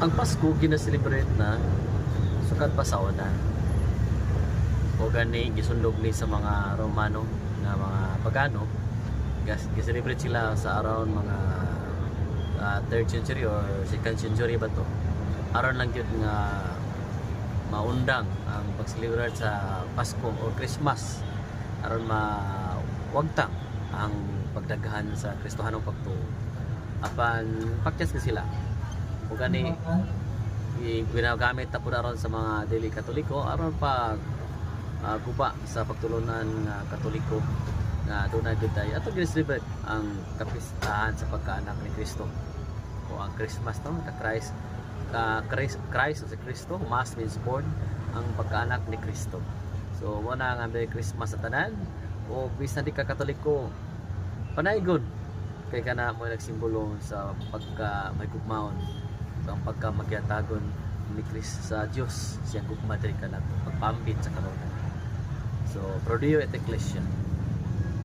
Ang Pasko gina-celebrate na sukat pa sa una. O gani gisundog ni sa mga Romano na mga pagano, gas-celebrate sila sa around mga 3rd century or 2nd century ba to. Aron lang yun nga maundang ang pag-celebrate sa Pasko o Christmas aron mawagtang ang pagdaghan sa Kristohanong pagtuo. Apan pakyas na sila. O gani ginagamit na po na ron sa mga dili Katoliko aron pag guba sa pagtulunan nga Katoliko na dunay gitay ato gina-celebrate ang kapistahan sa pagkaanak ni Kristo o ang Christmas to the Christ Christ o si Kristo. Mass means born, ang pagkaanak ni Kristo. So muna nga Merry Christmas sa tanan o bisan di ka Katoliko panaygon kay kana mo nagsimbolo sa pagka may gugmaon ang pagka magyatagon ni Kristo sa Dios siyang gugma diri kana pagpambit sa kanunay. So Prodeo et Ecclesia.